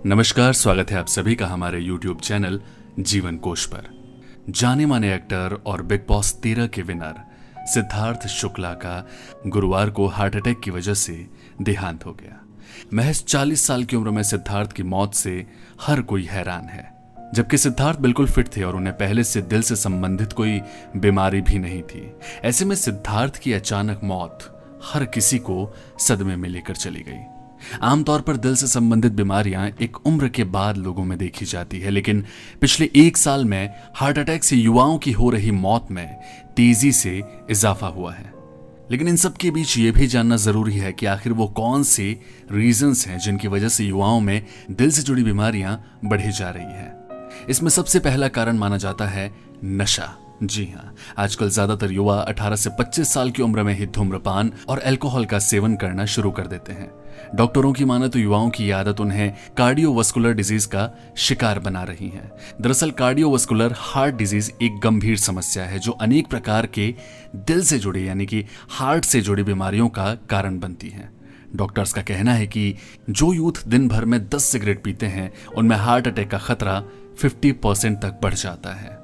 नमस्कार, स्वागत है आप सभी का हमारे YouTube चैनल जीवन कोश पर। जाने माने एक्टर और बिग बॉस 13 के विनर सिद्धार्थ शुक्ला का गुरुवार को हार्ट अटैक की वजह से देहांत हो गया। महज 40 साल की उम्र में सिद्धार्थ की मौत से हर कोई हैरान है, जबकि सिद्धार्थ बिल्कुल फिट थे और उन्हें पहले से दिल से संबंधित कोई बीमारी भी नहीं थी। ऐसे में सिद्धार्थ की अचानक मौत हर किसी को सदमे में लेकर चली गई। आमतौर पर दिल से संबंधित बीमारियां एक उम्र के बाद लोगों में देखी जाती है, लेकिन पिछले 1 साल में हार्ट अटैक से युवाओं की हो रही मौत में तेजी से इजाफा हुआ है। लेकिन इन सब के बीच ये भी जानना जरूरी है कि आखिर वो कौन से रीजंस हैं जिनकी वजह से युवाओं में दिल से जुड़ी बीमारियां बढ़ी जा रही है। इसमें सबसे पहला कारण माना जाता है नशा। जी हाँ, आजकल ज्यादातर युवा 18 से 25 साल की उम्र में ही धूम्रपान और अल्कोहल का सेवन करना शुरू कर देते हैं। डॉक्टरों की माने तो युवाओं की ये आदत उन्हें कार्डियोवास्कुलर डिजीज का शिकार बना रही है। दरअसल कार्डियोवास्कुलर हार्ट डिजीज एक गंभीर समस्या है जो अनेक प्रकार के दिल से जुड़े यानी कि हार्ट से जुड़ी बीमारियों का कारण बनती है। डॉक्टर्स का कहना है कि जो यूथ दिन भर में 10 सिगरेट पीते हैं उनमें हार्ट अटैक का खतरा 50% तक बढ़ जाता है।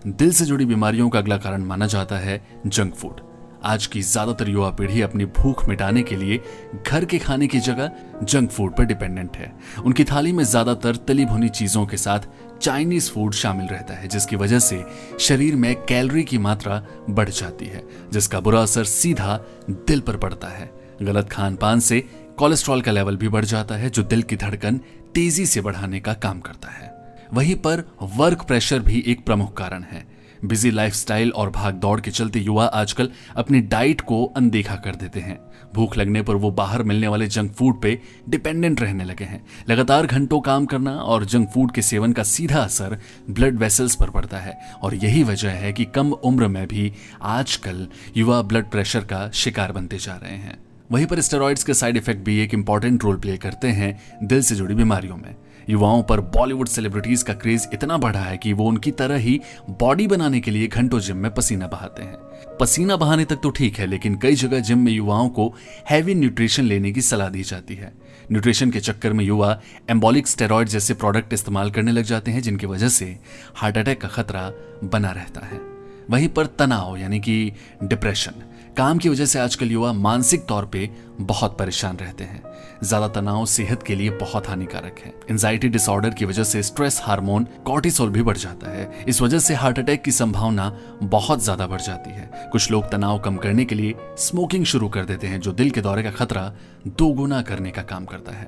दिल से जुड़ी बीमारियों का अगला कारण माना जाता है जंक फूड। आज की ज्यादातर युवा पीढ़ी अपनी भूख मिटाने के लिए घर के खाने की जगह जंक फूड पर डिपेंडेंट है। उनकी थाली में ज्यादातर तली भुनी चीजों के साथ चाइनीज फूड शामिल रहता है, जिसकी वजह से शरीर में कैलोरी की मात्रा बढ़ जाती है, जिसका बुरा असर सीधा दिल पर पड़ता है। गलत खान पान से कोलेस्ट्रॉल का लेवल भी बढ़ जाता है, जो दिल की धड़कन तेजी से बढ़ाने का काम करता है। वहीं पर वर्क प्रेशर भी एक प्रमुख कारण है। बिजी लाइफस्टाइल और भाग दौड़ के चलते युवा आजकल अपनी डाइट को अनदेखा कर देते हैं। भूख लगने पर वो बाहर मिलने वाले जंक फूड पे डिपेंडेंट रहने लगे हैं। लगातार घंटों काम करना और जंक फूड के सेवन का सीधा असर ब्लड वेसल्स पर पड़ता है, और यही वजह है कि कम उम्र में भी आजकल युवा ब्लड प्रेशर का शिकार बनते जा रहे हैं। वहीं पर स्टेरॉइड्स के साइड इफेक्ट भी एक इंपॉर्टेंट रोल प्ले करते हैं दिल से जुड़ी बीमारियों में। युवाओं पर बॉलीवुड सेलिब्रिटीज का क्रेज इतना बढ़ा है कि वो उनकी तरह ही बॉडी बनाने के लिए घंटों जिम में पसीना बहाते हैं। पसीना बहाने तक तो ठीक है, लेकिन कई जगह जिम में युवाओं को हैवी न्यूट्रिशन लेने की सलाह दी जाती है। न्यूट्रिशन के चक्कर में युवा एम्बोलिक स्टेरॉइड जैसे प्रोडक्ट इस्तेमाल करने लग जाते हैं, जिनकी वजह से हार्ट अटैक का खतरा बना रहता है। वहीं पर तनाव यानी कि डिप्रेशन, काम की वजह से आजकल युवा मानसिक तौर पे बहुत परेशान रहते हैं। ज्यादा तनाव सेहत के लिए बहुत हानिकारक है। एंजाइटी डिसऑर्डर की वजह से स्ट्रेस हार्मोन कॉर्टिसोल भी बढ़ जाता है। इस वजह से हार्ट अटैक की संभावना बहुत ज्यादा बढ़ जाती है। कुछ लोग तनाव कम करने के लिए स्मोकिंग शुरू कर देते हैं, जो दिल के दौरे का खतरा 2 गुना करने का काम करता है।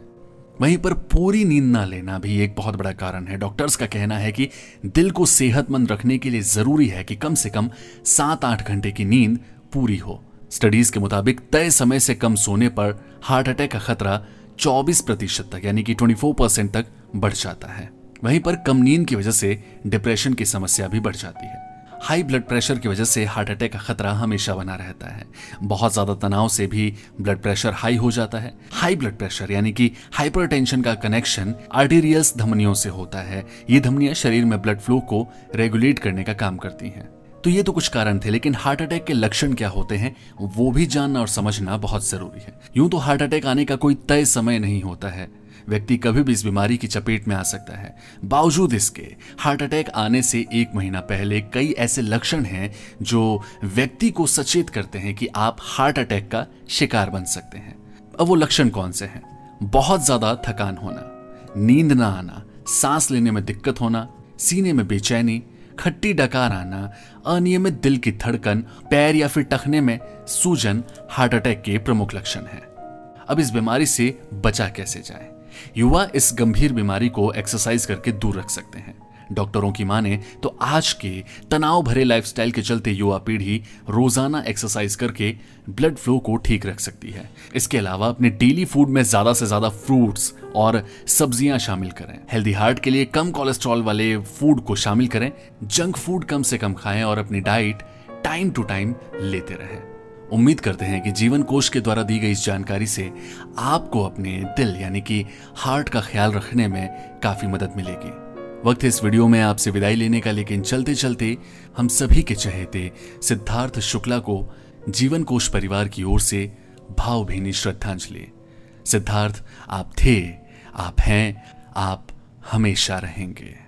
वहीं पर पूरी नींद ना लेना भी एक बहुत बड़ा कारण है। डॉक्टर्स का कहना है कि दिल को सेहतमंद रखने के लिए जरूरी है कि कम से कम 7-8 घंटे की नींद पूरी हो। स्टडीज के मुताबिक तय समय से कम सोने पर हार्ट अटैक का खतरा 24% तक यानी कि 24% तक बढ़ जाता है। वहीं पर कम नींद की वजह से डिप्रेशन की समस्या भी बढ़ जाती है। हाई ब्लड प्रेशर की वजह से हार्ट अटैक का खतरा हमेशा बना रहता है। बहुत ज्यादा तनाव से भी ब्लड प्रेशर हाई हो जाता है। हाई ब्लड प्रेशर यानी कि हाइपरटेंशन का कनेक्शन आर्टेरियल्स धमनियों से होता है। ये धमनियां शरीर में ब्लड फ्लो को रेगुलेट करने का काम करती हैं। तो ये तो कुछ कारण थे, लेकिन हार्ट अटैक के लक्षण क्या होते हैं वो भी जानना और समझना बहुत जरूरी है। यूं तो हार्ट अटैक आने का कोई तय समय नहीं होता है। व्यक्ति कभी भी इस बीमारी की चपेट में आ सकता है। बावजूद इसके हार्ट अटैक आने से 1 महीना पहले कई ऐसे लक्षण हैं जो व्यक्ति को सचेत करते हैं कि आप हार्ट अटैक का शिकार बन सकते हैं। अब वो लक्षण कौन से हैं? बहुत ज्यादा थकान होना, नींद ना आना, सांस लेने में दिक्कत होना, सीने में बेचैनी, खट्टी डकार आना, अनियमित दिल की धड़कन, पैर या फिर टखने में सूजन हार्ट अटैक के प्रमुख लक्षण हैं। अब इस बीमारी से बचा कैसे जाए? युवा इस गंभीर बीमारी को एक्सरसाइज करके दूर रख सकते हैं। डॉक्टरों की माने तो आज के तनाव भरे लाइफस्टाइल के चलते युवा पीढ़ी रोजाना एक्सरसाइज करके ब्लड फ्लो को ठीक रख सकती है। इसके अलावा अपने डेली फूड में ज्यादा से ज्यादा फ्रूट्स और सब्जियां शामिल करें। हेल्दी हार्ट के लिए कम कोलेस्ट्रॉल वाले फूड को शामिल करें। जंक फूड कम से कम खाएं और अपनी डाइट टाइम टू टाइम लेते रहें। उम्मीद करते हैं कि जीवन कोश के द्वारा दी गई इस जानकारी से आपको अपने दिल यानी कि हार्ट का ख्याल रखने में काफी मदद मिलेगी। वक्त है इस वीडियो में आपसे विदाई लेने का, लेकिन चलते चलते हम सभी के चहेते सिद्धार्थ शुक्ला को जीवन कोश परिवार की ओर से भावभीनी श्रद्धांजलि। सिद्धार्थ, आप थे, आप हैं, आप हमेशा रहेंगे।